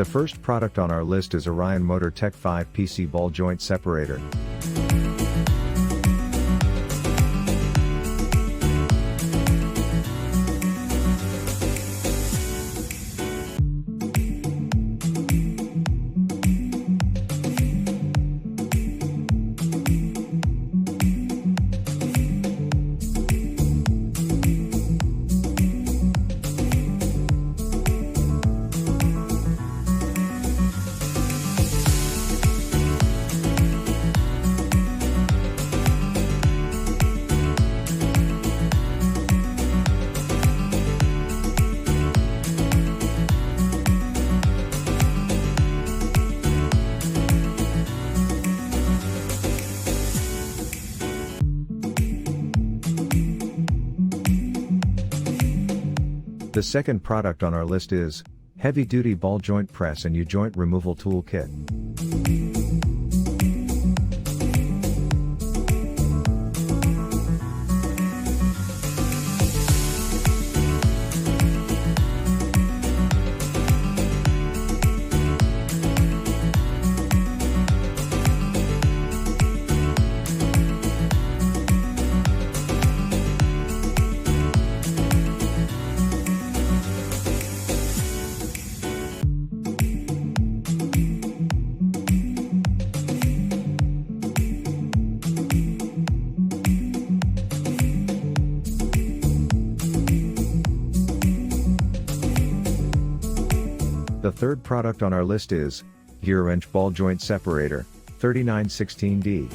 first product on our list is Orion Motor Tech 5 PC Ball Joint Separator. The second product on our list is Heavy Duty Ball Joint Press and U-Joint Removal Tool Kit. The third product on our list is Gear Wrench Ball Joint Separator, 3916D.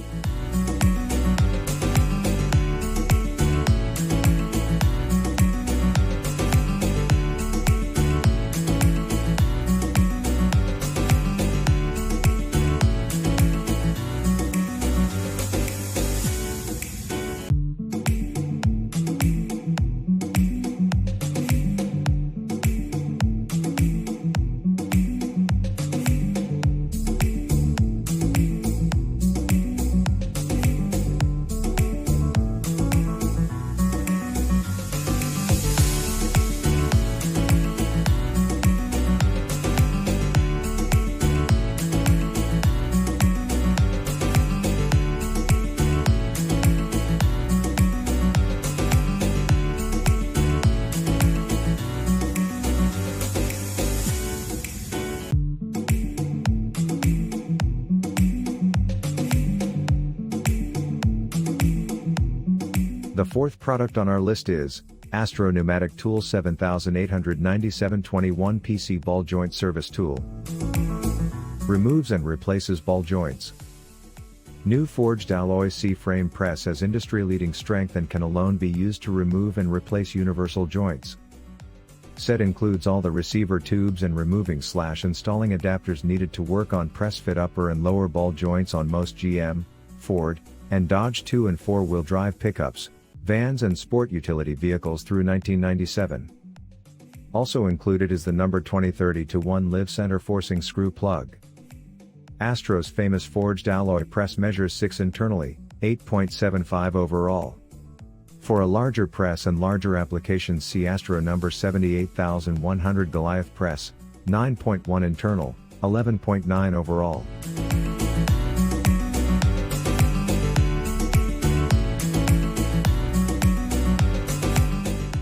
The fourth product on our list is Astro Pneumatic Tool 789721 PC Ball Joint Service Tool. Removes and replaces ball joints. New forged alloy C-frame press has industry-leading strength and can alone be used to remove and replace universal joints. Set includes all the receiver tubes and removing/installing adapters needed to work on press-fit upper and lower ball joints on most GM, Ford, and Dodge 2 and 4-wheel drive pickups, vans and sport utility vehicles through 1997. Also included is the number 2030-1 live center forcing screw plug. Astro's famous forged alloy press measures 6 internally, 8.75 overall. For a larger press and larger applications, see Astro number 78100 Goliath press, 9.1 internal, 11.9 overall.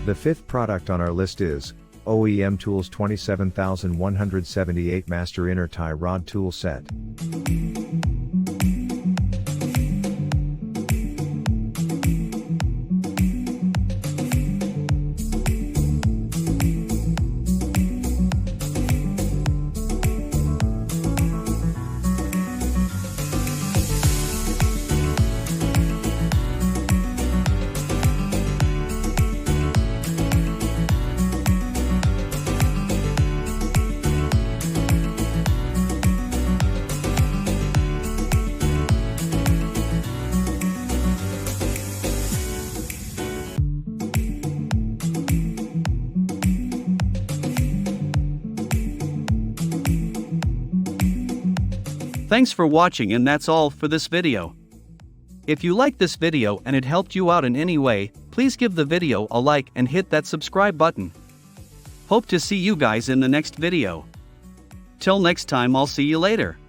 The fifth product on our list is OEM Tools 27178 Master Inner Tie Rod Tool Set. Thanks for watching, and that's all for this video. If you liked this video and it helped you out in any way, please give the video a like and hit that subscribe button. Hope to see you guys in the next video. Till next time, I'll see you later.